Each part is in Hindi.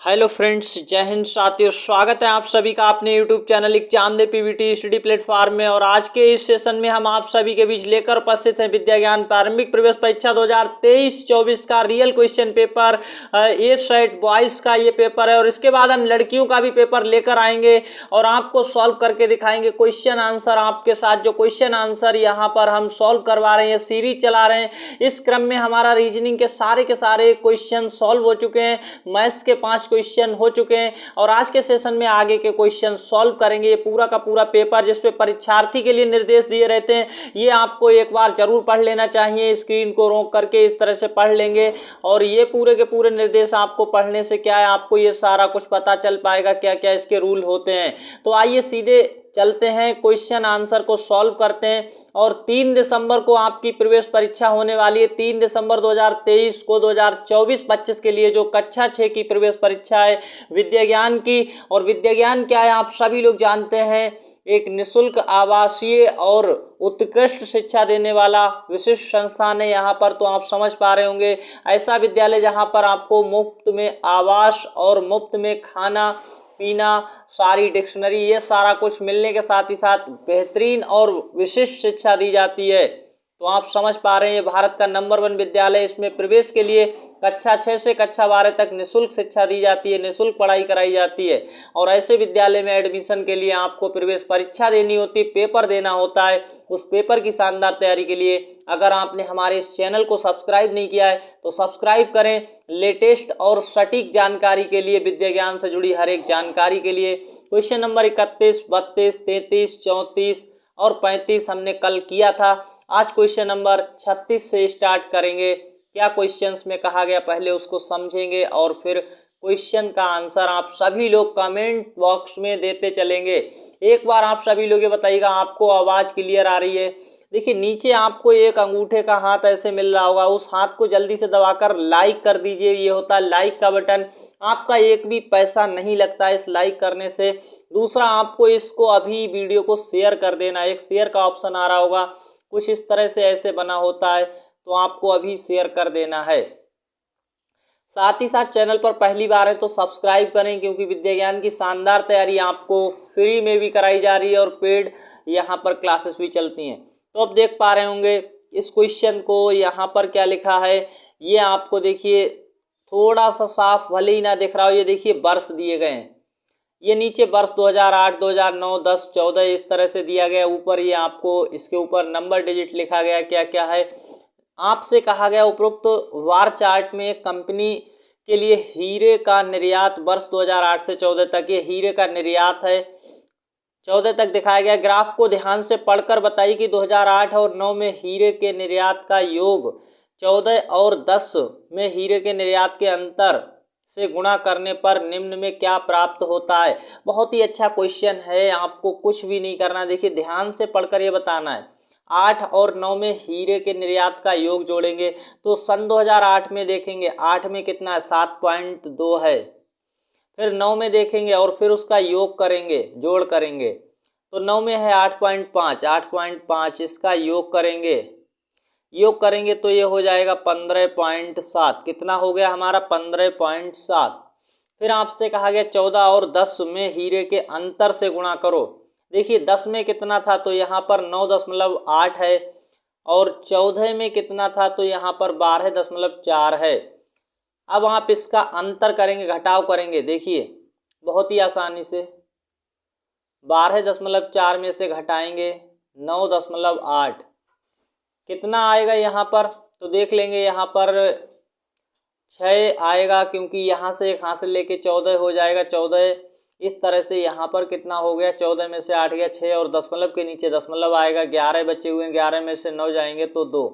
हेलो फ्रेंड्स, जय हिंद साथियों। स्वागत है आप सभी का अपने यूट्यूब चैनल एग्जाम दे पीवीटी स्टडी प्लेटफॉर्म में। और आज के इस सेशन में हम आप सभी के बीच लेकर उपस्थित हैं विद्या ज्ञान प्रारंभिक प्रवेश परीक्षा 2023-24 का रियल क्वेश्चन पेपर। ए सेट बॉयज़ का ये पेपर है और इसके बाद हम लड़कियों का भी पेपर लेकर आएंगे और आपको सॉल्व करके दिखाएंगे क्वेश्चन आंसर। आपके साथ जो क्वेश्चन आंसर यहाँ पर हम सॉल्व करवा रहे हैं, सीरीज चला रहे हैं। इस क्रम में हमारा रीजनिंग के सारे क्वेश्चन सॉल्व हो चुके हैं, मैथ्स के 5 क्वेश्चन हो चुके हैं और आज के सेशन में आगे के क्वेश्चन सॉल्व करेंगे। ये पूरा का पूरा पेपर जिसपे परीक्षार्थी के लिए निर्देश दिए रहते हैं, ये आपको एक बार जरूर पढ़ लेना चाहिए। स्क्रीन को रोक करके इस तरह से पढ़ लेंगे और ये पूरे के पूरे निर्देश आपको पढ़ने से क्या है, आपको ये सारा कुछ पता चल पाएगा क्या क्या इसके रूल होते हैं। तो आइए सीधे चलते हैं, क्वेश्चन आंसर को सॉल्व करते हैं। और 3 दिसंबर को आपकी प्रवेश परीक्षा होने वाली है। 3 दिसंबर 2023 को 2024-25 के लिए जो कक्षा 6 की प्रवेश परीक्षा है विद्या ज्ञान की। और विद्या ज्ञान क्या है आप सभी लोग जानते हैं, एक निशुल्क आवासीय और उत्कृष्ट शिक्षा देने वाला विशिष्ट संस्थान है। यहाँ पर तो आप समझ पा रहे होंगे, ऐसा विद्यालय जहाँ पर आपको मुफ्त में आवास और मुफ्त में खाना पीना, सारी डिक्शनरी, ये सारा कुछ मिलने के साथ ही साथ बेहतरीन और विशिष्ट शिक्षा दी जाती है। तो आप समझ पा रहे हैं ये भारत का नंबर 1 विद्यालय। इसमें प्रवेश के लिए कक्षा 6 से कक्षा 12 तक निःशुल्क शिक्षा दी जाती है, निःशुल्क पढ़ाई कराई जाती है। और ऐसे विद्यालय में एडमिशन के लिए आपको प्रवेश परीक्षा देनी होती है, पेपर देना होता है। उस पेपर की शानदार तैयारी के लिए अगर आपने हमारे इस चैनल को सब्सक्राइब नहीं किया है तो सब्सक्राइब करें। लेटेस्ट और सटीक जानकारी के लिए, विद्या ज्ञान से जुड़ी हर एक जानकारी के लिए क्वेश्चन नंबर 31, 32, 33, 34 और 35 हमने कल किया था। आज क्वेश्चन नंबर 36 से स्टार्ट करेंगे। क्या क्वेश्चंस में कहा गया पहले उसको समझेंगे और फिर क्वेश्चन का आंसर आप सभी लोग कमेंट बॉक्स में देते चलेंगे। एक बार आप सभी लोग ये बताइएगा आपको आवाज क्लियर आ रही है। देखिए नीचे आपको एक अंगूठे का हाथ ऐसे मिल रहा होगा, उस हाथ को जल्दी से दबाकर लाइक कर दीजिए। ये होता है लाइक का बटन, आपका एक भी पैसा नहीं लगता इस लाइक करने से। दूसरा, आपको इसको अभी वीडियो को शेयर कर देना, एक शेयर का ऑप्शन आ रहा होगा, कुछ इस तरह से ऐसे बना होता है, तो आपको अभी शेयर कर देना है। साथ ही साथ चैनल पर पहली बार है तो सब्सक्राइब करें, क्योंकि विद्या ज्ञान की शानदार तैयारी आपको फ्री में भी कराई जा रही है और पेड यहाँ पर क्लासेस भी चलती हैं। तो अब देख पा रहे होंगे इस क्वेश्चन को, यहाँ पर क्या लिखा है ये आपको देखिए थोड़ा सा साफ भले ही ना दिख रहा हो। ये देखिए वर्ष दिए गए हैं, ये नीचे वर्ष 2008, 2009, 10, 14 इस तरह से दिया गया। ऊपर ये आपको इसके ऊपर नंबर डिजिट लिखा गया क्या क्या है। आपसे कहा गया उपरोक्त वार चार्ट में कंपनी के लिए हीरे का निर्यात वर्ष 2008 से 14 तक, ये हीरे का निर्यात है, 14 तक दिखाया गया। ग्राफ को ध्यान से पढ़कर बताइए कि 2008 और 9 में हीरे के निर्यात का योग 14 और 10 में हीरे के निर्यात के अंतर से गुणा करने पर निम्न में क्या प्राप्त होता है। बहुत ही अच्छा क्वेश्चन है, आपको कुछ भी नहीं करना। देखिए ध्यान से पढ़कर ये बताना है। 8 और 9 में हीरे के निर्यात का योग जोड़ेंगे तो सन 2008 में देखेंगे 8 में कितना है, 7.2 है। फिर 9 में देखेंगे और फिर उसका योग करेंगे, जोड़ करेंगे तो 9 में है 8.5, 8.5 इसका योग करेंगे तो ये हो जाएगा 15.7। कितना हो गया हमारा, 15.7। फिर आपसे कहा गया 14 और 10 में हीरे के अंतर से गुणा करो। देखिए 10 में कितना था तो यहाँ पर 9.8 है और 14 में कितना था तो यहाँ पर 12.4 है। अब आप इसका अंतर करेंगे, घटाव करेंगे। देखिए बहुत ही आसानी से 12.4 में से घटाएंगे 9.8, कितना आएगा यहाँ पर तो देख लेंगे। यहाँ पर 6 आएगा, क्योंकि यहाँ से एक हासिल लेके 14 हो जाएगा, 14 इस तरह से। यहाँ पर कितना हो गया, 14 में से 8 गया 6 और दशमलव के नीचे दशमलव आएगा, 11 बचे हुए हैं, 11 में से 9 जाएंगे तो 2,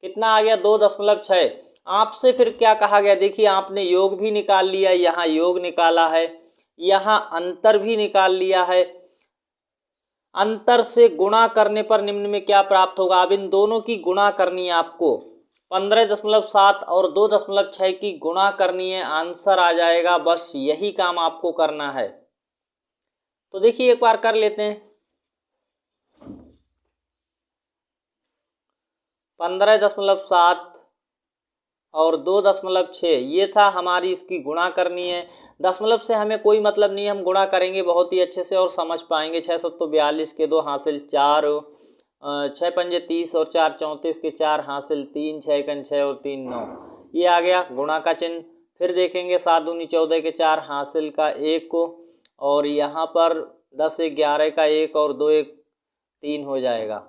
कितना आ गया 2.6। आपसे फिर क्या कहा गया, देखिए आपने योग भी निकाल लिया, यहाँ योग निकाला है, यहाँ अंतर भी निकाल लिया है। अंतर से गुणा करने पर निम्न में क्या प्राप्त होगा। अब इन दोनों की गुणा करनी है आपको, 15.7 और 2.6 की गुणा करनी है, आंसर आ जाएगा। बस यही काम आपको करना है। तो देखिए एक बार कर लेते हैं। 15.7 और 2.6 ये था हमारी इसकी गुणा करनी है। दशमलव से हमें कोई मतलब नहीं है, हम गुणा करेंगे बहुत ही अच्छे से और समझ पाएंगे। 6 सत्तो 42 के 2 हासिल 4, 6 पंजे 30 और 4 34 के 4 हासिल 3, 6 एकन 6 और 3 9, ये आ गया गुणा का चिन्ह। फिर देखेंगे 7 दूनी 14 के 4 हासिल का 1 को, और यहाँ पर 10 एक 11 का 1 और 2 एक 3 हो जाएगा।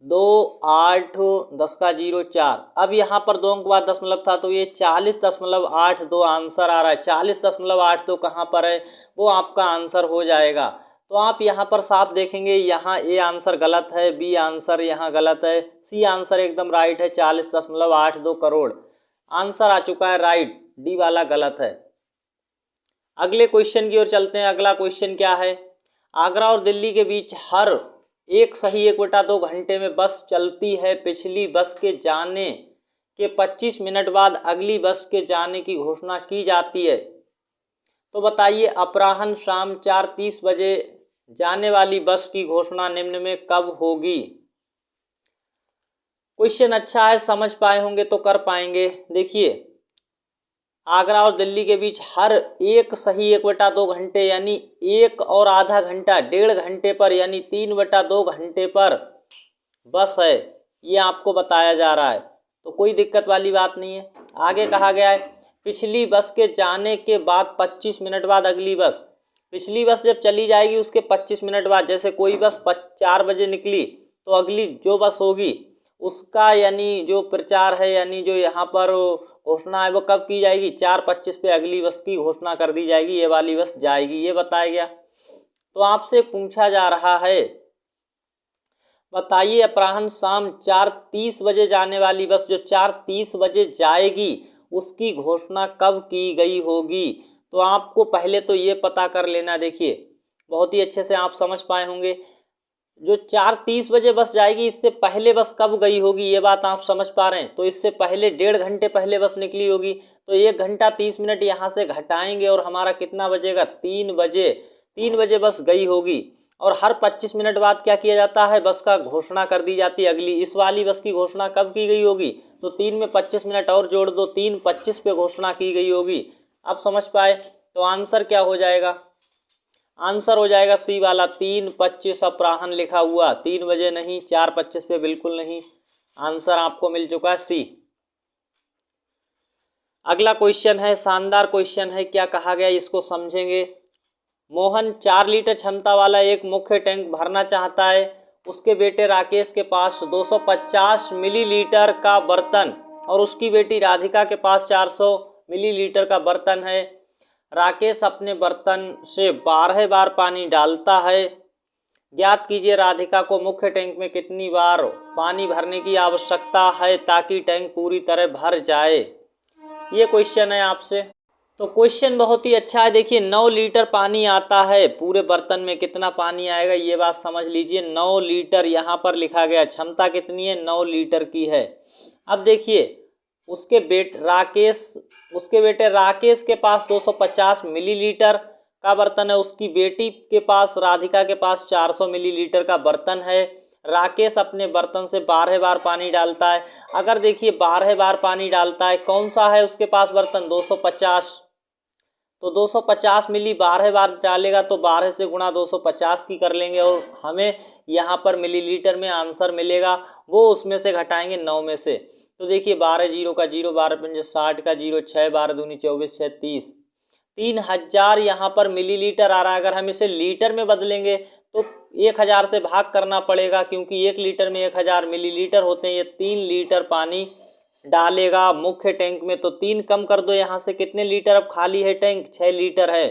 2 8 10 का 0 4। अब यहाँ पर 2 अंक बाद दशमलव था तो ये 40.82 आंसर आ रहा है। 40.82 कहाँ पर है वो आपका आंसर हो जाएगा। तो आप यहाँ पर साफ देखेंगे, यहाँ ए आंसर गलत है, बी आंसर यहाँ गलत है, सी आंसर एकदम राइट है। 40.82 करोड़ आंसर आ चुका है राइट, डी वाला गलत है। अगले क्वेश्चन की ओर चलते हैं। अगला क्वेश्चन क्या है, आगरा और दिल्ली के बीच हर एक सही 1/2 घंटे में बस चलती है। पिछली बस के जाने के 25 मिनट बाद अगली बस के जाने की घोषणा की जाती है। तो बताइए अपराह्न शाम 4:30 बजे जाने वाली बस की घोषणा निम्न में कब होगी। क्वेश्चन अच्छा है, समझ पाए होंगे तो कर पाएंगे। देखिए, आगरा और दिल्ली के बीच हर एक सही 1/2 घंटे यानी 1 और आधा घंटा, 1.5 घंटे पर यानी 3/2 घंटे पर बस है, ये आपको बताया जा रहा है। तो कोई दिक्कत वाली बात नहीं है। आगे कहा गया है पिछली बस के जाने के बाद 25 मिनट बाद अगली बस। पिछली बस जब चली जाएगी उसके 25 मिनट बाद, जैसे कोई बस 4 बजे निकली तो अगली जो बस होगी उसका यानी जो प्रचार है यानी जो यहाँ पर घोषणा है वो कब की जाएगी, 4:25 पे अगली बस की घोषणा कर दी जाएगी, ये वाली बस जाएगी, ये बताया गया। तो आपसे पूछा जा रहा है बताइए अपराह्न शाम 4:30 बजे जाने वाली बस जो 4:30 बजे जाएगी उसकी घोषणा कब की गई होगी। तो आपको पहले तो ये पता कर लेना। देखिए बहुत ही अच्छे से आप समझ पाए होंगे, जो 4:30 बजे बस जाएगी इससे पहले बस कब गई होगी, ये बात आप समझ पा रहे हैं। तो इससे पहले 1.5 घंटे पहले बस निकली होगी, तो 1 घंटा 30 मिनट यहाँ से घटाएंगे और हमारा कितना बजेगा, 3 बजे। 3 बजे बस गई होगी और हर 25 मिनट बाद क्या किया जाता है, बस का घोषणा कर दी जाती है अगली। इस वाली बस की घोषणा कब की गई होगी, तो 3 में 25 मिनट और जोड़ दो, 3:25 पे घोषणा की गई होगी। आप समझ पाए। तो आंसर क्या हो जाएगा, आंसर हो जाएगा सी वाला 3:25 अपराह्न लिखा हुआ, 3 बजे नहीं, 4:25 पे बिल्कुल नहीं। आंसर आपको मिल चुका है सी। अगला क्वेश्चन है, शानदार क्वेश्चन है, क्या कहा गया इसको समझेंगे। मोहन 4 लीटर क्षमता वाला एक मुख्य टैंक भरना चाहता है। उसके बेटे राकेश के पास 250 मिलीलीटर का बर्तन और उसकी बेटी राधिका के पास 400 मिलीलीटर का बर्तन है। राकेश अपने बर्तन से 12 बार पानी डालता है। ज्ञात कीजिए राधिका को मुख्य टैंक में कितनी बार पानी भरने की आवश्यकता है ताकि टैंक पूरी तरह भर जाए। ये क्वेश्चन है आपसे। तो क्वेश्चन बहुत ही अच्छा है। देखिए 9 लीटर पानी आता है, पूरे बर्तन में कितना पानी आएगा ये बात समझ लीजिए। 9 लीटर यहाँ पर लिखा गया, क्षमता कितनी है, 9 लीटर की है। अब देखिए उसके बेटे राकेश के पास 250 मिलीलीटर का बर्तन है, उसकी बेटी के पास राधिका के पास 400 मिलीलीटर का बर्तन है। राकेश अपने बर्तन से 12 बार पानी डालता है। अगर देखिए 12 बार पानी डालता है, कौन सा है उसके पास बर्तन, 250, तो 250 मिली 12 बार डालेगा तो 12 से गुणा 250 की कर लेंगे और हमें यहाँ पर मिलीलीटर में आंसर मिलेगा, वो उसमें से घटाएंगे 9 में से। तो देखिए 12 0 का 0, 12 पंजे 60 का 0, 6 12 दूनी 24, 6 30, 3000 यहाँ पर मिलीलीटर आ रहा है। अगर हम इसे लीटर में बदलेंगे तो 1000 से भाग करना पड़ेगा क्योंकि 1 लीटर में 1000 मिलीलीटर होते हैं। ये 3 लीटर पानी डालेगा मुख्य टैंक में। तो 3 कम कर दो यहाँ से, कितने लीटर अब खाली है टैंक, 6 लीटर है।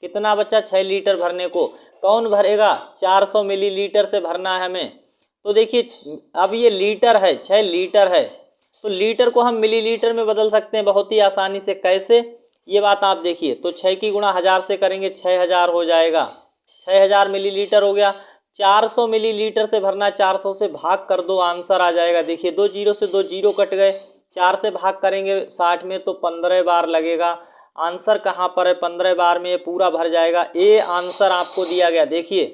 कितना बचा, 6 लीटर भरने को। कौन भरेगा, 400 मिलीलीटर से भरना है हमें। तो देखिए अब ये लीटर है, 6 लीटर है, तो लीटर को हम मिलीलीटर में बदल सकते हैं बहुत ही आसानी से। कैसे, ये बात आप देखिए। तो 6 की गुणा 1000 से करेंगे, 6000 हो जाएगा, 6000 मिलीलीटर हो गया। 400 मिलीलीटर से भरना, 400 से भाग कर दो, आंसर आ जाएगा। देखिए 2 जीरो से 2 जीरो कट गए, 4 से भाग करेंगे 60 में तो 15 बार लगेगा। आंसर कहाँ पर है, 15 बार में ये पूरा भर जाएगा। ए आंसर आपको दिया गया। देखिए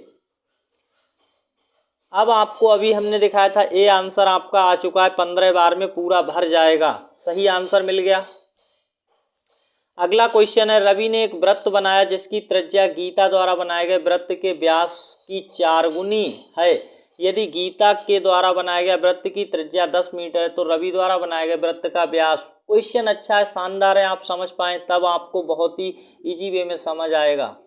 अब आपको अभी हमने दिखाया था ए आंसर आपका आ चुका है 15 बार में पूरा भर जाएगा, सही आंसर मिल गया। अगला क्वेश्चन है, रवि ने एक वृत्त बनाया जिसकी त्रिज्या गीता द्वारा बनाए गए वृत्त के व्यास की 4 गुनी है। यदि गीता के द्वारा बनाए गए वृत्त की त्रिज्या 10 मीटर है तो रवि द्वारा बनाए गए वृत्त का व्यास। क्वेश्चन अच्छा है, शानदार है, आप समझ पाए तब आपको बहुत ही इजी वे में समझ आएगा।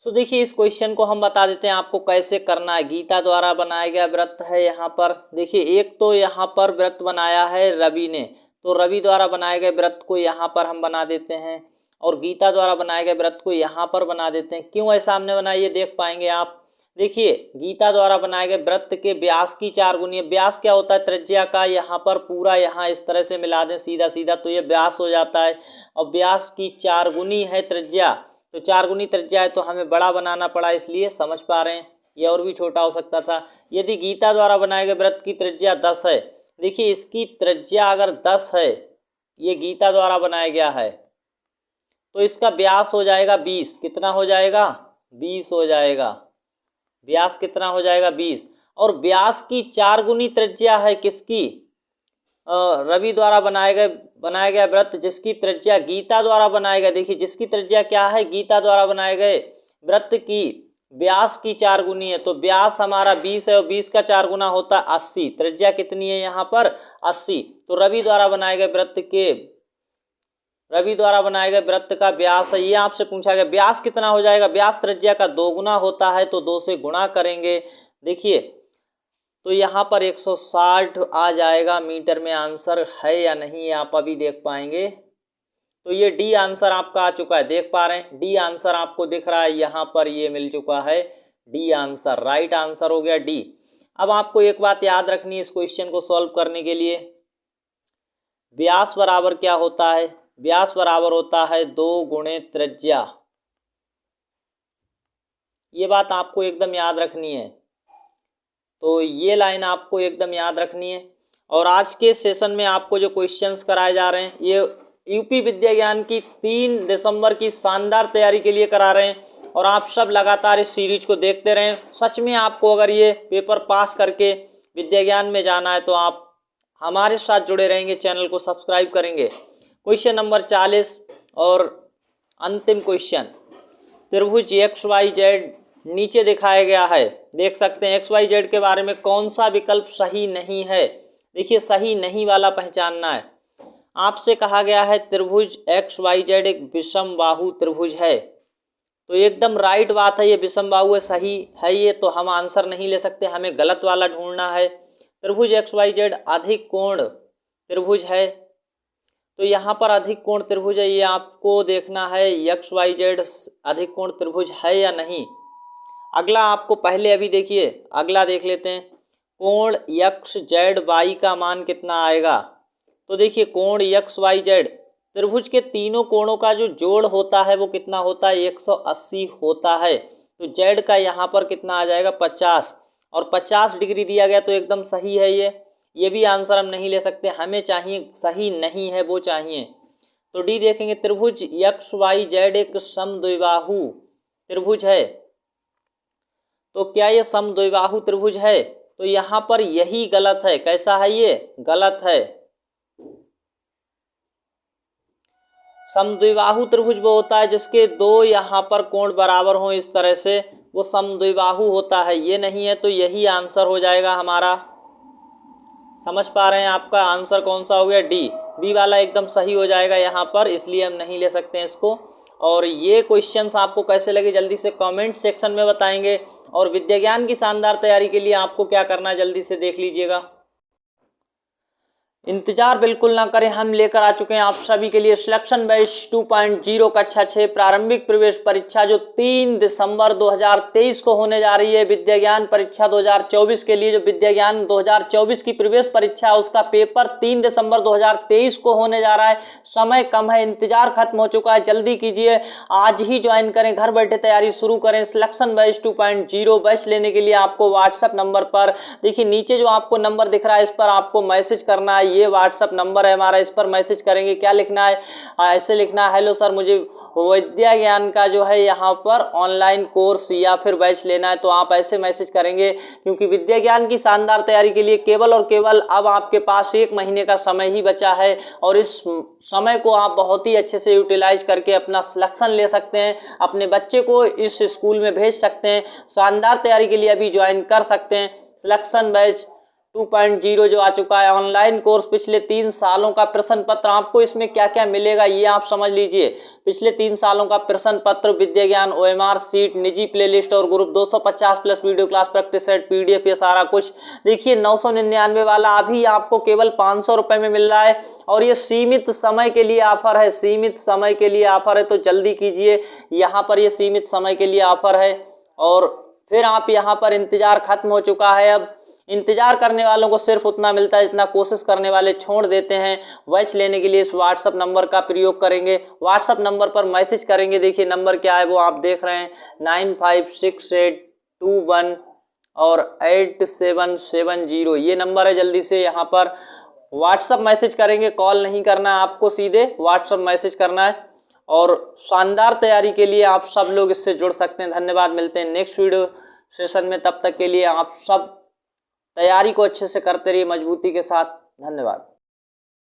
सो देखिए इस क्वेश्चन को हम बता देते हैं आपको कैसे करना है। गीता द्वारा बनाया गया वृत्त है, यहाँ पर देखिए एक तो यहाँ पर वृत्त बनाया है रवि ने, तो रवि द्वारा बनाए गए वृत्त को यहाँ पर हम बना देते हैं और गीता द्वारा बनाए गए वृत्त को यहाँ पर बना देते हैं। क्यों ऐसा हमने बनाया ये देख पाएंगे आप। देखिए गीता द्वारा बनाए गए वृत्त के व्यास की 4 गुनी है। व्यास क्या होता है, त्रिज्या का यहाँ पर पूरा यहाँ इस तरह से मिला दें सीधा सीधा तो ये व्यास हो जाता है। और व्यास की 4 गुनी है त्रिज्या, तो 4 गुनी त्रिज्या है तो हमें बड़ा बनाना पड़ा, इसलिए समझ पा रहे हैं, ये और भी छोटा हो सकता था। यदि गीता द्वारा बनाए गए वृत्त की त्रिज्या 10 है, देखिए इसकी त्रिज्या अगर 10 है, ये गीता द्वारा बनाया गया है, तो इसका व्यास हो जाएगा 20। कितना हो जाएगा, 20 हो जाएगा। व्यास कितना हो जाएगा, 20। और व्यास की 4 गुनी त्रिज्या है किसकी, रवि द्वारा बनाया गया वृत्त जिसकी त्रिज्या गीता द्वारा बनाए गए। देखिए जिसकी त्रिज्या क्या है, गीता द्वारा बनाए गए वृत्त की व्यास की 4 गुनी है, तो व्यास हमारा 20 है और 20 का 4 गुना होता है 80। त्रिज्या कितनी है यहाँ पर, 80। तो रवि द्वारा बनाए गए वृत्त का व्यास है, ये आपसे पूछा गया। व्यास कितना हो जाएगा, व्यास त्रिज्या का 2 गुना होता है, तो 2 से गुणा करेंगे। देखिए तो यहाँ पर 160 आ जाएगा मीटर में। आंसर है या नहीं ये आप अभी देख पाएंगे। तो ये डी आंसर आपका आ चुका है, देख पा रहे हैं, डी आंसर आपको दिख रहा है यहाँ पर, ये मिल चुका है डी आंसर, राइट आंसर हो गया डी। अब आपको एक बात याद रखनी है इस क्वेश्चन को सॉल्व करने के लिए, व्यास बराबर क्या होता है, व्यास बराबर होता है 2 गुणे त्रिज्या। ये बात आपको एकदम याद रखनी है, तो ये लाइन आपको एकदम याद रखनी है। और आज के सेशन में आपको जो क्वेश्चंस कराए जा रहे हैं ये यूपी विद्या ज्ञान की 3 दिसंबर की शानदार तैयारी के लिए करा रहे हैं, और आप सब लगातार इस सीरीज को देखते रहें। सच में आपको अगर ये पेपर पास करके विद्या ज्ञान में जाना है तो आप हमारे साथ जुड़े रहेंगे, चैनल को सब्सक्राइब करेंगे। क्वेश्चन नंबर 40 और अंतिम क्वेश्चन, त्रिभुज XYZ नीचे दिखाया गया है, देख सकते हैं। XYZ के बारे में कौन सा विकल्प सही नहीं है, देखिए सही नहीं वाला पहचानना है। आपसे कहा गया है त्रिभुज XYZ एक विषम बाहु त्रिभुज है, तो एकदम राइट बात है, ये विषम बाहु है, सही है ये, तो हम आंसर नहीं ले सकते, हमें गलत वाला ढूंढना है। त्रिभुज XYZ अधिक कोण त्रिभुज है, तो यहाँ पर अधिक कोण त्रिभुज है, ये आपको देखना है XYZ अधिक कोण त्रिभुज है या नहीं। अगला आपको पहले अभी देखिए, अगला देख लेते हैं, कोण XZY का मान कितना आएगा। तो देखिए कोण XYZ त्रिभुज के तीनों कोणों का जो जोड़ होता है वो कितना होता है, 180 होता है। तो Z का यहाँ पर कितना आ जाएगा, 50, और 50 डिग्री दिया गया, तो एकदम सही है ये भी आंसर हम नहीं ले सकते, हमें चाहिए सही नहीं है वो चाहिए। तो डी देखेंगे, त्रिभुज XYZ एक समद्विबाहु त्रिभुज है, तो क्या ये समद्विबाहु त्रिभुज है, तो यहाँ पर यही गलत है। कैसा है, ये गलत है। समद्विबाहु त्रिभुज वो होता है जिसके 2 यहाँ पर कोण बराबर हों इस तरह से, वो समद्विबाहु होता है, ये नहीं है, तो यही आंसर हो जाएगा हमारा। समझ पा रहे हैं, आपका आंसर कौन सा हो गया, डी, बी वाला एकदम सही हो जाएगा यहाँ पर, इसलिए हम नहीं ले सकते हैं इसको। और ये क्वेश्चंस आपको कैसे लगे जल्दी से कमेंट सेक्शन में बताएंगे, और विद्या ज्ञान की शानदार तैयारी के लिए आपको क्या करना है जल्दी से देख लीजिएगा। इंतजार बिल्कुल ना करें, हम लेकर आ चुके हैं आप सभी के लिए सिलेक्शन बैच 2.0 कक्षा 6 प्रारंभिक प्रवेश परीक्षा, जो 3 दिसंबर 2023 को होने जा रही है। विद्या ज्ञान परीक्षा 2024 के लिए जो विद्या ज्ञान 2024 की प्रवेश परीक्षा है उसका पेपर 3 दिसंबर 2023 को होने जा रहा है। समय कम है, इंतजार खत्म हो चुका है, जल्दी कीजिए, आज ही ज्वाइन करें, घर बैठे तैयारी शुरू करें। सिलेक्शन बैच 2.0 बैच लेने के लिए आपको व्हाट्सएप नंबर पर, देखिए नीचे जो आपको नंबर दिख रहा है इस पर आपको मैसेज करना है, ये व्हाट्सएप नंबर है हमारा, इस पर मैसेज करेंगे। क्या लिखना है, ऐसे लिखना है, हेलो सर मुझे विद्या ज्ञान का जो है यहाँ पर ऑनलाइन कोर्स या फिर बैच लेना है तो आप ऐसे मैसेज करेंगे, क्योंकि विद्या ज्ञान की शानदार तैयारी के लिए केवल और केवल अब आपके पास 1 महीने का समय ही बचा है और इस समय को आप बहुत ही अच्छे से यूटिलाइज करके अपना सिलेक्शन ले सकते हैं, अपने बच्चे को इस स्कूल में भेज सकते हैं, शानदार तैयारी के लिए अभी ज्वाइन कर सकते हैं। सिलेक्शन बैच 2.0 जो आ चुका है, ऑनलाइन कोर्स, पिछले 3 सालों का प्रश्न पत्र, आपको इसमें क्या क्या मिलेगा ये आप समझ लीजिए। पिछले 3 सालों का प्रश्न पत्र, विद्या ज्ञान, OMR सीट, निजी प्लेलिस्ट और group 250 plus video class practice set, PDF, ये सारा कुछ देखिए 999 वाला अभी आपको केवल 500 रुपए में मिल रहा है और ये सीमित समय के लिए ऑफर है, सीमित समय के लिए ऑफर है, तो जल्दी कीजिए। यहाँ पर ये सीमित समय के लिए ऑफर है और फिर आप यहाँ पर इंतजार खत्म हो चुका है। अब इंतजार करने वालों को सिर्फ उतना मिलता है जितना कोशिश करने वाले छोड़ देते हैं। बैच लेने के लिए इस व्हाट्सएप नंबर का प्रयोग करेंगे, व्हाट्सएप नंबर पर मैसेज करेंगे। देखिए नंबर क्या है वो आप देख रहे हैं, 956821 और 8770, ये नंबर है। जल्दी से यहाँ पर व्हाट्सएप मैसेज करेंगे, कॉल नहीं करना है आपको, सीधे व्हाट्सएप मैसेज करना है और शानदार तैयारी के लिए आप सब लोग इससे जुड़ सकते हैं। धन्यवाद, मिलते हैं नेक्स्ट वीडियो सेशन में, तब तक के लिए आप सब तैयारी को अच्छे से करते रहिए मजबूती के साथ। धन्यवाद।